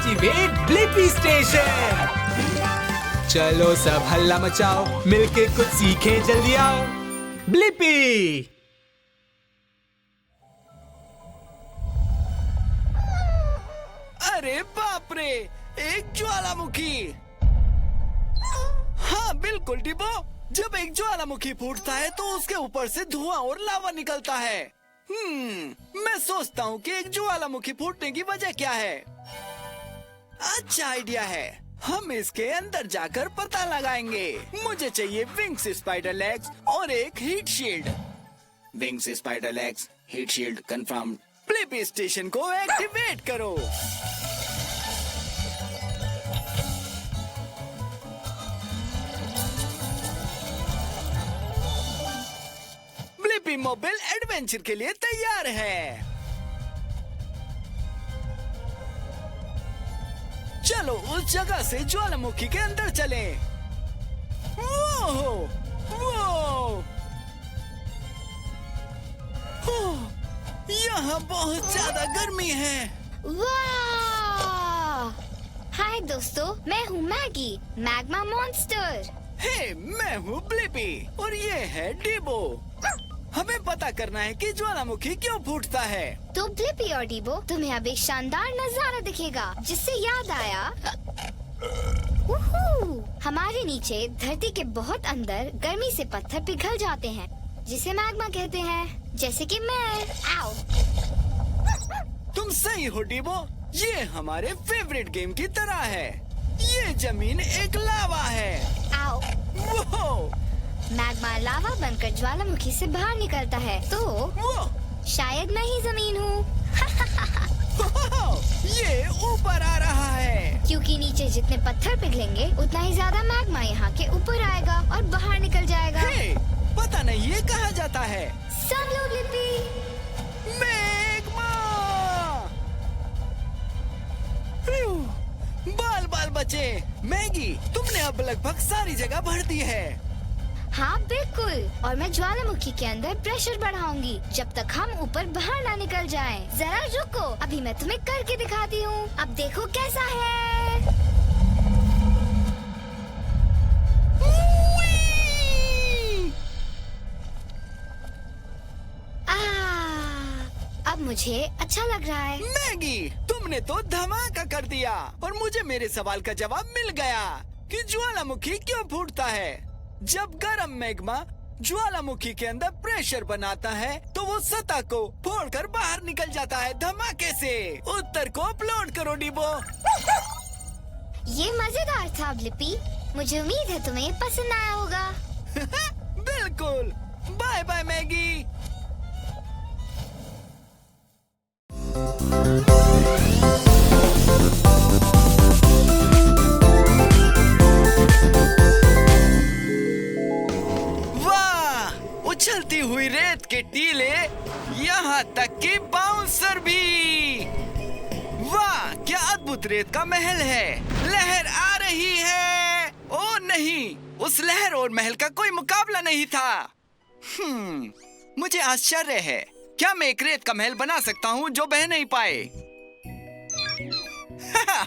Activate Blippi station. चलो सब हल्ला मचाओ, मिलके कुछ सीखें, जल्दी आओ। ब्लिपी। अरे बाप रे, एक ज्वालामुखी। हाँ बिल्कुल डिबो, जब एक ज्वालामुखी फूटता है तो उसके ऊपर से धुआं और लावा निकलता है। मैं सोचता हूँ कि एक ज्वालामुखी फूटने की वजह क्या है। अच्छा आइडिया है, हम इसके अंदर जाकर पता लगाएंगे। मुझे चाहिए विंग्स स्पाइडर लेग्स और एक heat shield. Wings spider legs, heat shield confirm. Blippi station को एक्टिवेट करो। ब्लिपी मोबाइल एडवेंचर के लिए तैयार है। चलो उस जगह से ज्वालामुखी के अंदर चलें। वो, यहाँ बहुत ज्यादा गर्मी है। वाह! हाय दोस्तों, मैं हूँ मैगी, मैग्मा मॉन्स्टर। हे, मैं हूँ ब्लिपी और ये है डीबो। हमें पता करना है कि ज्वालामुखी क्यों फूटता है। तो ब्लिपी और डीबो, तुम्हें अब एक शानदार नजारा दिखेगा, जिससे याद आया हमारे नीचे धरती के बहुत अंदर गर्मी से पत्थर पिघल जाते हैं, जिसे मैग्मा कहते हैं, जैसे कि मैं। आओ। तुम सही हो डीबो, ये हमारे फेवरेट गेम की तरह है। ये जमीन एक लावा है। आओ। वो मैग्मा लावा बनकर ज्वालामुखी से बाहर निकलता है, तो शायद मैं ही जमीन हूँ। ये ऊपर आ रहा है। क्योंकि नीचे जितने पत्थर पिघलेंगे उतना ही ज्यादा मैग्मा यहाँ के ऊपर आएगा और बाहर निकल जाएगा। हे, पता नहीं ये कहा जाता है। सब लोग लिपि। मैग्मा। बाल बाल बचे। मैगी, तुमने अब लगभग सारी जगह भर दी है। हाँ बिल्कुल, और मैं ज्वालामुखी के अंदर प्रेशर बढ़ाऊंगी जब तक हम ऊपर बाहर ना निकल जाएं। जरा रुको, अभी मैं तुम्हें करके दिखाती हूँ। अब देखो कैसा है। अब मुझे अच्छा लग रहा है। मैगी, तुमने तो धमाका कर दिया और मुझे मेरे सवाल का जवाब मिल गया कि ज्वालामुखी क्यों फूटता है। जब गर्म मैग्मा ज्वालामुखी के अंदर प्रेशर बनाता है तो वो सतह को फोड़कर बाहर निकल जाता है धमाके से। उत्तर को अपलोड करो डीबो। ये मजेदार था ब्लिपी, मुझे उम्मीद है तुम्हें पसंद आया होगा। बिल्कुल। Bye bye Maggi. उछलती हुई रेत के टीले, यहाँ तक कि बाउंसर भी। वाह, क्या अद्भुत रेत का महल है। लहर आ रही है। ओ नहीं, उस लहर और महल का कोई मुकाबला नहीं था। मुझे आश्चर्य है, क्या मैं एक रेत का महल बना सकता हूँ जो बह नहीं पाए?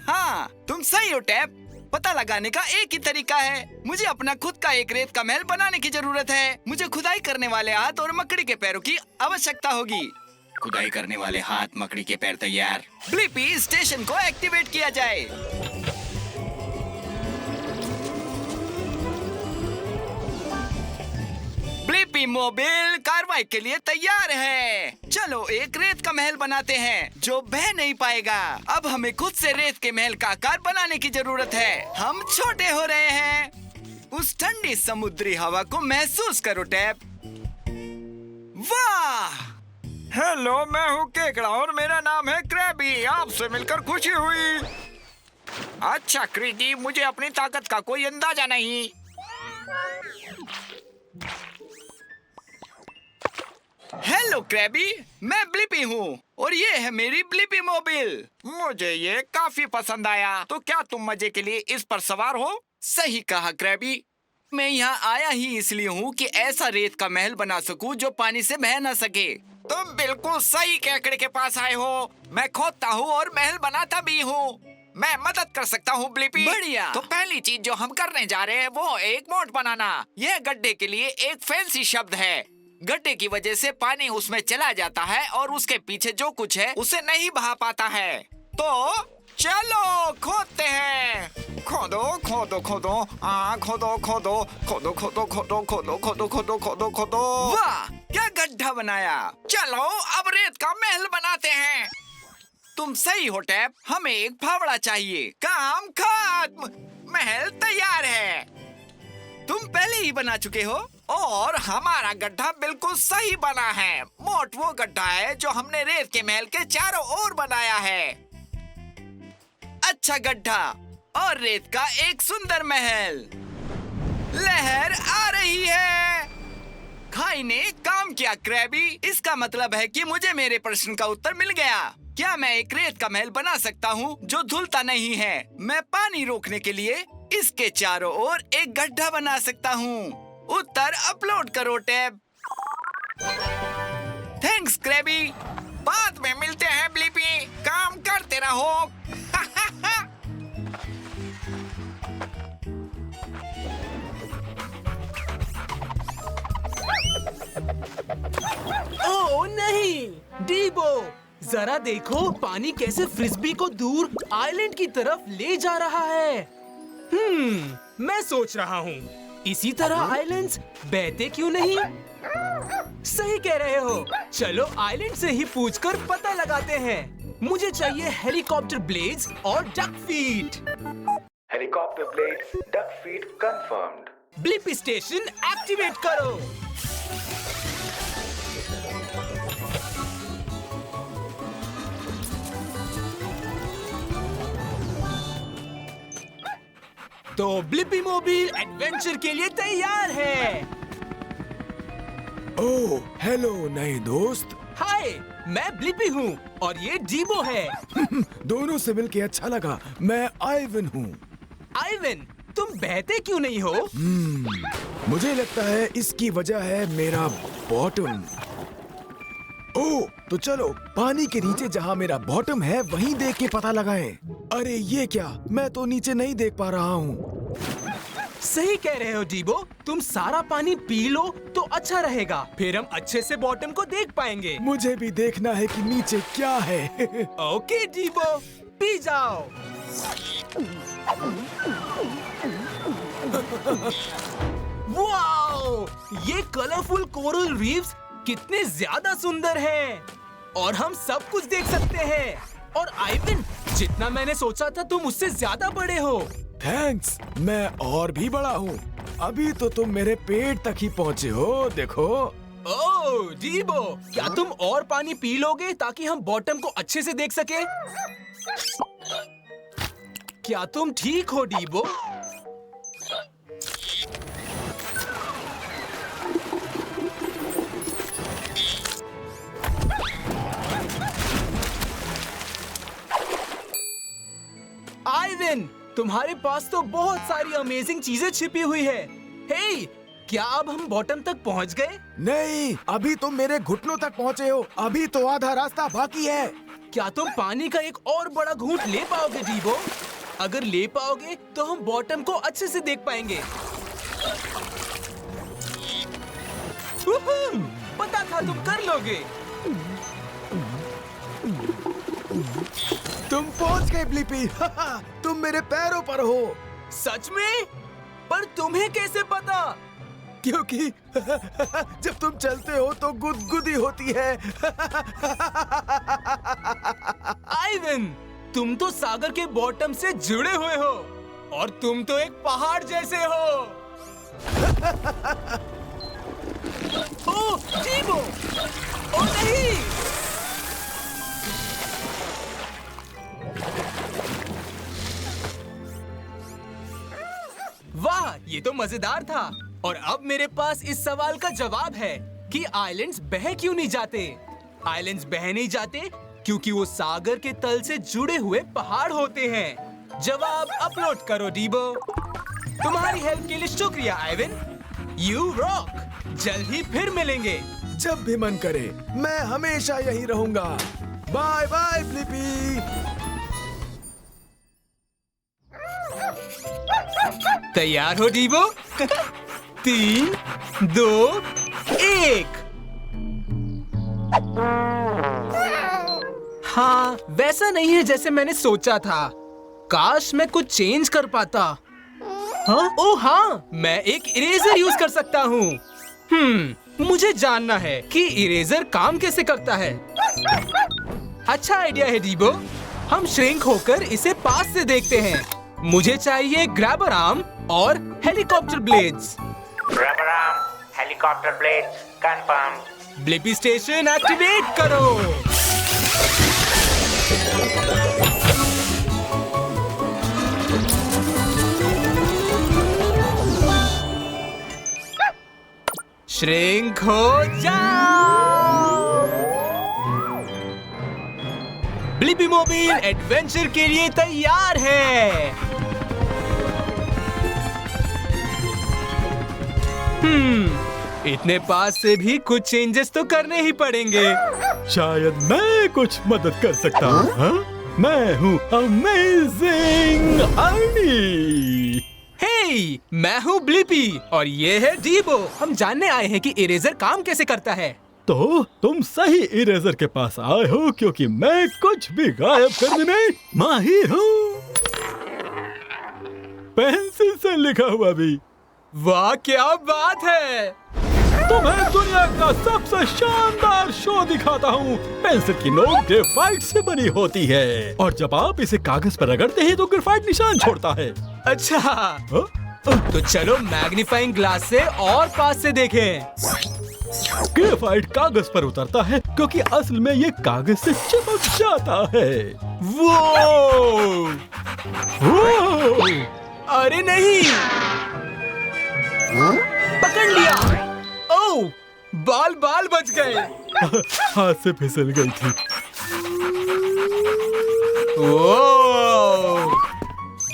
हाँ, तुम सही हो टैप। पता लगाने का एक ही तरीका है, मुझे अपना खुद का एक रेत का महल बनाने की जरूरत है। मुझे खुदाई करने वाले हाथ और मकड़ी के पैरों की आवश्यकता होगी। खुदाई करने वाले हाथ, मकड़ी के पैर तैयार। ब्लिपी स्टेशन को एक्टिवेट किया जाए। ब्लिपी मोबाइल कार्रवाई के लिए तैयार है। चलो एक रेत का महल बनाते हैं जो बह नहीं पाएगा। अब हमें खुद से रेत के महल का आकार बनाने की जरूरत है। हम छोटे हो रहे हैं। उस ठंडी समुद्री हवा को महसूस करो टैप। वाह! हेलो, मैं हूँ केकड़ा और मेरा नाम है क्रैबी। आपसे मिलकर खुशी हुई। अच्छा क्रीडी, मुझे अपनी ताकत का कोई अंदाजा नहीं। हेलो क्रैबी, मैं ब्लिपी हूँ और ये है मेरी ब्लिपी मोबाइल। मुझे ये काफी पसंद आया। तो क्या तुम मजे के लिए इस पर सवार हो? सही कहा क्रैबी, मैं यहाँ आया ही इसलिए हूँ कि ऐसा रेत का महल बना सकूँ जो पानी से बह न सके। तुम बिल्कुल सही केकड़े के पास आए हो। मैं खोदता हूँ और महल बनाता भी हूँ। मैं मदद कर सकता हूँ ब्लिपी। बढ़िया। तो पहली चीज जो हम करने जा रहे हैं वो एक मोट बनाना। यह गड्ढे के लिए एक फैंसी शब्द है। गड्ढे की वजह से पानी उसमें चला जाता है और उसके पीछे जो कुछ है उसे नहीं बहा पाता है। तो चलो खोदते हैं। खोदो खोदो खोदो, खोदो खोदो खोदो खोदो खोदो खोदो खोदो खोदो खोदो खोदो। वाह, क्या गड्ढा बनाया। चलो अब रेत का महल बनाते हैं। तुम सही हो टैप, हमें एक फावड़ा चाहिए। काम खत्म, महल तैयार है। तुम पहले ही बना चुके हो। और हमारा गड्ढा बिल्कुल सही बना है। मोट वो गड्ढा है जो हमने रेत के महल के चारों ओर बनाया है। अच्छा गड्ढा और रेत का एक सुंदर महल। लहर आ रही है। खाई ने काम किया क्रैबी। इसका मतलब है कि मुझे मेरे प्रश्न का उत्तर मिल गया। क्या मैं एक रेत का महल बना सकता हूँ जो धुलता नहीं है? मैं पानी रोकने के लिए इसके चारों ओर एक गड्ढा बना सकता हूँ। उत्तर अपलोड करो टैब। Thanks Krabby. बाद में मिलते हैं ब्लिपी। काम करते रहो। ओह नहीं, डीबो, जरा देखो पानी कैसे फ्रिस्बी को दूर आइलैंड की तरफ ले जा रहा है। मैं सोच रहा हूँ इसी तरह आइलैंड्स बहते क्यों नहीं? सही कह रहे हो। चलो आइलैंड से ही पूछकर पता लगाते हैं। मुझे चाहिए हेलीकॉप्टर ब्लेड्स और duck feet. Helicopter blade, duck feet confirmed. Blippi station activate करो। तो ब्लिपी मोबाइल एडवेंचर के लिए तैयार है। ओह हेलो नए दोस्त। हाय, मैं ब्लिपी हूँ और ये डीबो है। दोनों से मिलके अच्छा लगा। मैं आइवन हूँ। आइवन, तुम बहते क्यों नहीं हो? मुझे लगता है इसकी वजह है मेरा बॉटम। ओह तो चलो पानी के नीचे जहाँ मेरा बॉटम है वहीं देख के पता लगाएं। अरे ये क्या, मैं तो नीचे नहीं देख पा रहा हूँ। सही कह रहे हो डीबो, तुम सारा पानी पी लो तो अच्छा रहेगा। फिर हम अच्छे से बॉटम को देख पाएंगे। मुझे भी देखना है कि नीचे क्या है। ओके डीबो, पी जाओ। वाओ, ये कलरफुल कोरल रीफ्स कितने ज्यादा सुंदर हैं। और हम सब कुछ देख सकते हैं। और आइवन, जितना मैंने सोचा था तुम उससे ज्यादा बड़े हो। थैंक्स, मैं और भी बड़ा हूँ। अभी तो तुम मेरे पेट तक ही पहुँचे हो, देखो। ओह डीबो, क्या तुम और पानी पी लोगे ताकि हम बॉटम को अच्छे से देख सके? क्या तुम ठीक हो डीबो? आइवन, तुम्हारे पास तो बहुत सारी अमेजिंग चीजें छिपी हुई है। हे, क्या अब हम बॉटम तक पहुंच गए? नहीं, अभी तुम मेरे घुटनों तक पहुँचे हो। अभी तो आधा रास्ता बाकी है। क्या तुम पानी का एक और बड़ा घूंट ले पाओगे डीबो? अगर ले पाओगे तो हम बॉटम को अच्छे से देख पाएंगे। पता था तुम कर लोगे। तुम पहुंच गए ब्लिपी। तुम मेरे पैरों पर हो। सच में? पर तुम्हें कैसे पता? क्योंकि जब तुम चलते हो तो गुदगुदी होती है। आइवन, तुम तो सागर के बॉटम से जुड़े हुए हो और तुम तो एक पहाड़ जैसे हो। ओह डीबो, ओह नहीं। वाह, ये तो मजेदार था। और अब मेरे पास इस सवाल का जवाब है कि आइलैंड्स बह क्यों नहीं जाते। आइलैंड्स बह नहीं जाते क्योंकि वो सागर के तल से जुड़े हुए पहाड़ होते हैं। जवाब अपलोड करो डीबो। तुम्हारी हेल्प के लिए शुक्रिया आइवन। You rock. जल्द ही फिर मिलेंगे। जब भी मन करे, मैं हमेशा यही रहूंगा। Bye bye Blippi. तैयार हो डीबो? 3, 2, 1। हाँ, वैसा नहीं है जैसे मैंने सोचा था। काश मैं कुछ चेंज कर पाता। हाँ? ओह हाँ, मैं एक इरेजर यूज कर सकता हूँ। मुझे जानना है कि इरेजर काम कैसे करता है। अच्छा आइडिया है डीबो। हम श्रिंक होकर इसे पास से देखते हैं। मुझे चाहिए ग्रैबर आर्म और helicopter blades. Grabber arm, helicopter blades, confirm. Blippi station activate करो। श्रिंक हो जाओ। ब्लिपी मोबाइल एडवेंचर के लिए तैयार है। इतने पास से भी कुछ चेंजेस तो करने ही पड़ेंगे। शायद मैं कुछ मदद कर सकता हूँ। हाँ? मैं हूँ अमेजिंग अर्नी। हे, मैं हूँ ब्लिपी और ये है डीबो। हम जानने आए हैं कि इरेजर काम कैसे करता है। तो तुम सही इरेजर के पास आए हो क्योंकि मैं कुछ भी गायब करने में माहिर हूँ। पेंसिल से लिखा हुआ भी। वाह क्या बात है। तुम्हें दुनिया का सबसे शानदार शो दिखाता हूँ। पेंसिल की नोक ग्रेफाइट से बनी होती है और जब आप इसे कागज पर रगड़ते हैं तो ग्रेफाइट निशान छोड़ता है। अच्छा, हाँ? तो चलो मैग्नीफाइंग ग्लास से और पास से देखें। ग्रेफाइट कागज पर उतरता है क्योंकि असल में ये कागज से चिपक जाता है। वो अरे नहीं, पकड़ लिया। ओह, बाल बच गए। हाथ से फिसल गई थी। ओह,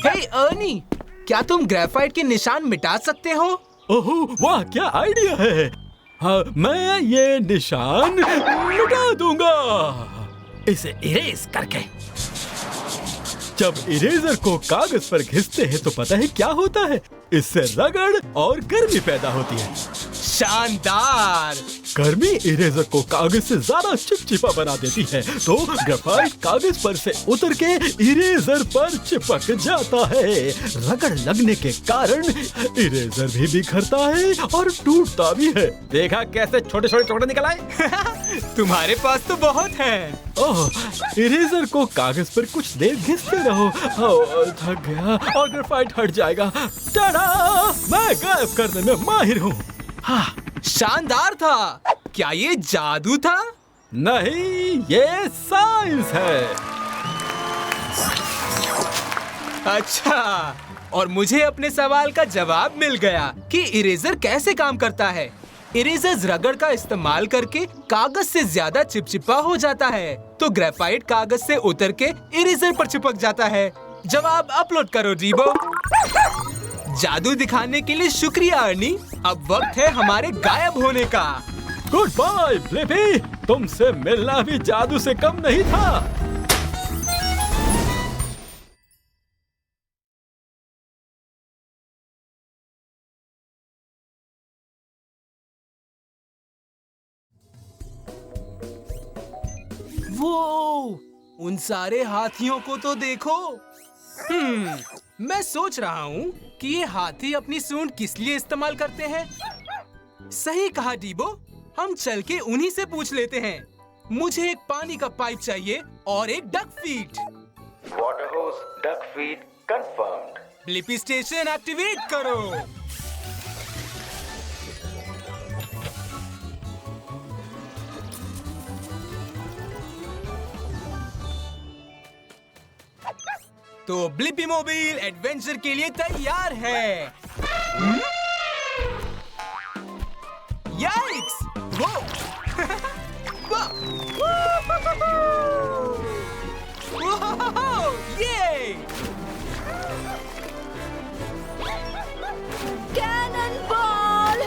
हे अर्नी, क्या तुम ग्रेफाइट के निशान मिटा सकते हो? ओह वाह, क्या आइडिया है। हाँ, मैं ये निशान मिटा दूंगा इसे इरेज करके। जब इरेजर को कागज पर घिसते हैं तो पता है क्या होता है? इससे रगड़ और गर्मी पैदा होती है। शानदार। गर्मी इरेजर को कागज से ज्यादा चिपचिपा बना देती है, तो ग्रेफाइट कागज पर से उतर के इरेजर पर चिपक जाता है। रगड़ लगने के कारण इरेजर भी बिखरता है और टूटता भी है। देखा कैसे छोटे छोटे टुकड़े निकल आए? तुम्हारे पास तो बहुत है। ओह, इरेजर को कागज पर कुछ देर घिसते रहो। ओह, थक गया और ग्रेफाइट हट जाएगा। टाडा! मैं गायब करने में माहिर हूँ। हाँ, शानदार था। क्या ये जादू था? नहीं, ये साइंस है। अच्छा, और मुझे अपने सवाल का जवाब मिल गया कि इरेजर कैसे काम करता है। इरेजर रगड़ का इस्तेमाल करके कागज से ज्यादा चिपचिपा हो जाता है, तो ग्रेफाइट कागज से उतर के इरेजर पर चिपक जाता है। जवाब अपलोड करो डीबो। जादू दिखाने के लिए शुक्रिया अर्नी। अब वक्त है हमारे गायब होने का। गुड बाय ब्लिपी, तुमसे मिलना भी जादू से कम नहीं था। वो उन सारे हाथियों को तो देखो। मैं सोच रहा हूँ कि ये हाथी अपनी सूंड किस लिए इस्तेमाल करते हैं। सही कहा डीबो, हम चल के उन्हीं से पूछ लेते हैं। मुझे एक पानी का पाइप चाहिए और एक डक फीट। वाटर होस, duck feed, confirmed. Blippi station activate करो। तो ब्लिपी मोबाइल एडवेंचर के लिए तैयार है। याइक्स! वो! ये! Cannon ball.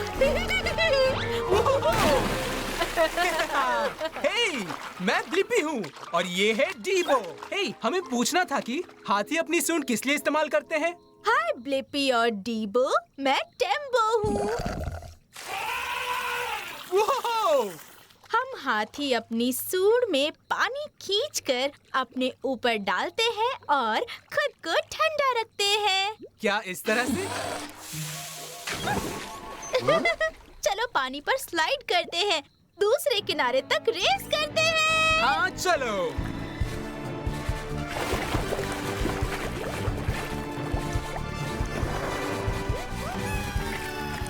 हे, मैं ब्लिपी हूँ और ये है डीबो। हे, हमें पूछना था कि हाथी अपनी सूंड किस लिए इस्तेमाल करते हैं? हाय ब्लिपी और डीबो, मैं टेम्बो हूँ। वाओ! हम हाथी अपनी सूंड में पानी खींचकर अपने ऊपर डालते हैं और खुद को ठंडा रखते हैं। क्या इस तरह से? चलो पानी पर स्लाइड करते हैं, दूसरे किनारे तक रेस करते हैं। हाँ चलो।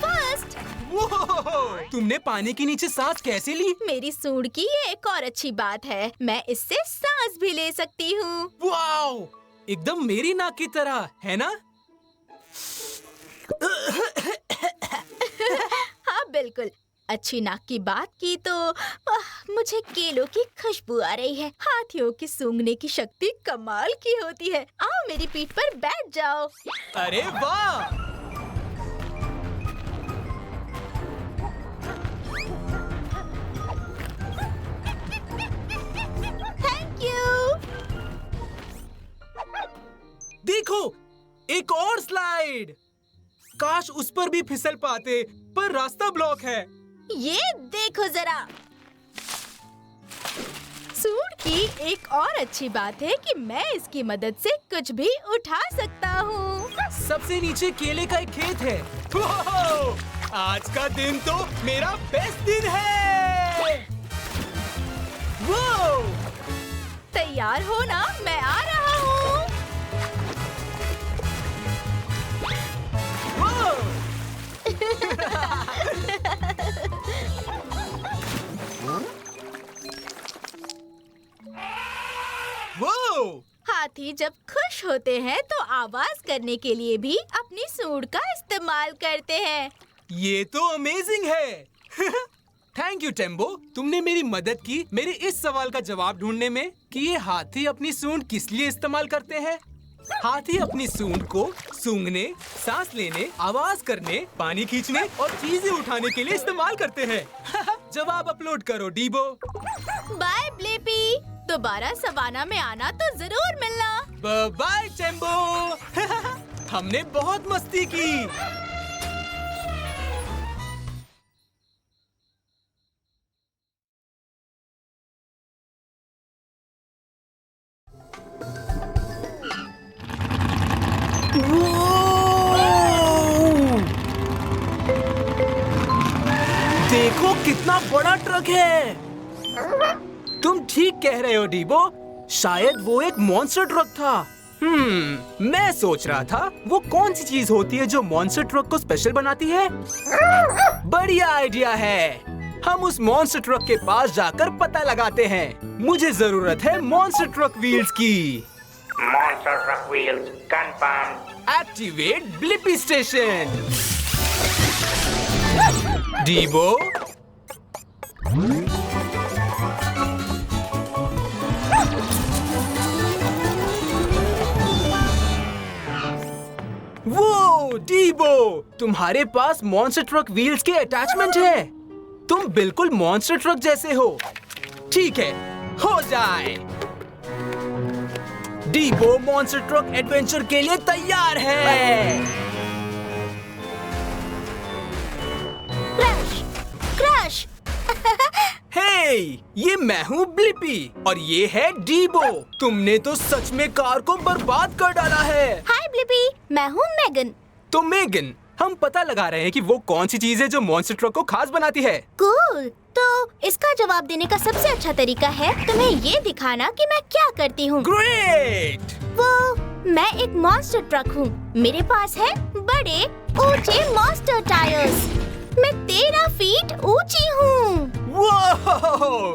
फर्स्ट। वो तुमने पानी के नीचे सांस कैसे ली? मेरी सूंड की ये एक और अच्छी बात है, मैं इससे सांस भी ले सकती हूँ। वाओ! एकदम मेरी नाक की तरह, है ना? हाँ बिल्कुल। अच्छी नाक की बात की तो मुझे केलों की खुशबू आ रही है। हाथियों की सूंघने की शक्ति कमाल की होती है। आओ मेरी पीठ पर बैठ जाओ। अरे वाह! Thank you. देखो, एक और स्लाइड। काश उस पर भी फिसल पाते, पर रास्ता ब्लॉक है। ये देखो जरा। सूंड की एक और अच्छी बात है कि मैं इसकी मदद से कुछ भी उठा सकता हूँ। सबसे नीचे केले का एक खेत है। वाओ! आज का दिन तो मेरा बेस्ट दिन है। वाओ! तैयार हो ना? मैं आ रहा हूँ। वाओ! वाओ! हाथी जब खुश होते हैं तो आवाज करने के लिए भी अपनी सूंड का इस्तेमाल करते हैं। ये तो अमेजिंग है। थैंक यू टेम्बो, तुमने मेरी मदद की मेरे इस सवाल का जवाब ढूंढने में कि ये हाथी अपनी सूंड किस लिए इस्तेमाल करते हैं। हाथी अपनी सूंड को सूंघने, सांस लेने, आवाज करने, पानी खींचने और चीजें उठाने के लिए इस्तेमाल करते हैं। जवाब अपलोड करो डीबो। बाय ब्लिपी, दोबारा सवाना में आना तो जरूर मिलना। बाय टेम्बो। हमने बहुत मस्ती की। देखो कितना बड़ा ट्रक है। तुम ठीक कह रहे हो डीबो, शायद वो एक मॉन्स्टर ट्रक था। मैं सोच रहा था वो कौन सी चीज होती है जो मॉन्स्टर ट्रक को स्पेशल बनाती है। बढ़िया आइडिया है, हम उस मॉन्स्टर ट्रक के पास जाकर पता लगाते हैं। मुझे जरूरत है मॉन्स्टर ट्रक व्हील्स की। Monster truck wheels confirmed. Activate Blippi station. डीबो, वो डीबो, तुम्हारे पास मॉन्स्टर ट्रक व्हील्स के अटैचमेंट है। तुम बिल्कुल मॉन्स्टर ट्रक जैसे हो। ठीक है, हो जाए। डीबो मॉन्स्टर ट्रक एडवेंचर के लिए तैयार है। Crush, crush. हे, ये मैं हूँ ब्लिपी और ये है डीबो। तुमने तो सच में कार को बर्बाद कर डाला है। हाय ब्लिपी, मैं हूँ मेगन। तो मेगन, हम पता लगा रहे हैं कि वो कौन सी चीज है जो मॉन्स्टर ट्रक को खास बनाती है। कूल। तो इसका जवाब देने का सबसे अच्छा तरीका है तुम्हें ये दिखाना कि मैं क्या करती हूँ। ग्रेट। मैं एक मॉन्स्टर ट्रक हूँ। मेरे पास है बड़े ऊंचे मॉन्स्टर टायर्स। मैं 13 फीट ऊंची हूँ। वो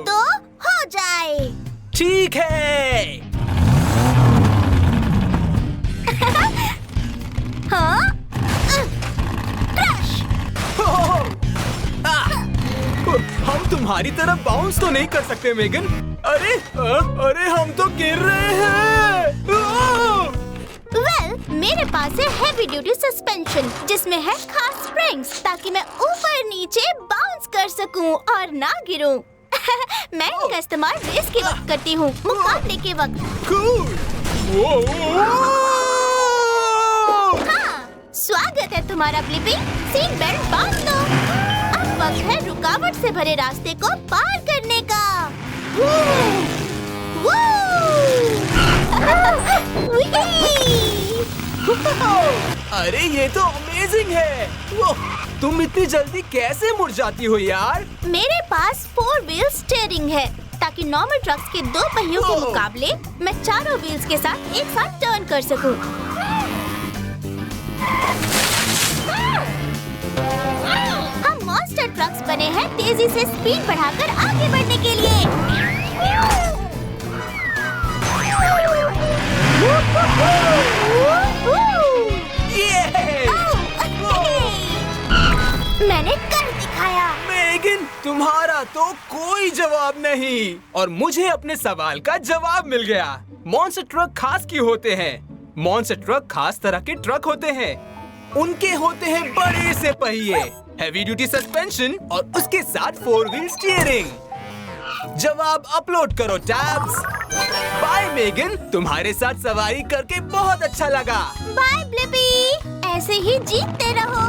तो हो जाए। ठीक है। हाँ? क्रश। हम तुम्हारी तरफ बाउंस तो नहीं कर सकते मेगन। अरे अरे हम तो गिर रहे हैं। मेरे पास है हेवी ड्यूटी सस्पेंशन जिसमें है खास स्प्रिंग्स ताकि मैं ऊपर नीचे बाउंस कर सकूं और ना गिरूं। मैं इनका इस्तेमाल रेस के वक्त करती हूँ, मुकाबले के वक्त। कूल। तुम्हारा ब्लिपी, सीट बेल्ट बांध दो। अब वक्त है रुकावट से भरे रास्ते को पार करने का। अरे ये तो अमेजिंग है। वो, तुम इतनी जल्दी कैसे मुड़ जाती हो यार? मेरे पास 4 व्हील स्टीयरिंग है ताकि नॉर्मल ट्रक्स के 2 पहियों के मुकाबले मैं 4 व्हील्स के साथ एक साथ टर्न कर सकूं। हम मॉन्स्टर ट्रक्स बने हैं तेजी से स्पीड बढ़ाकर आगे बढ़ने के लिए। मैंने कर दिखाया। मेगन, तुम्हारा तो कोई जवाब नहीं और मुझे अपने सवाल का जवाब मिल गया। मॉन्स्टर ट्रक खास क्यों होते हैं? मॉन्स्टर ट्रक खास तरह के ट्रक होते हैं। उनके होते हैं बड़े से पहिए, हैवी ड्यूटी सस्पेंशन और उसके साथ 4 व्हील स्टीयरिंग। जवाब अपलोड करो टैब्स। बाय मेगन, तुम्हारे साथ सवारी करके बहुत अच्छा लगा। बाय ब्लिपी, ऐसे ही जीतते रहो।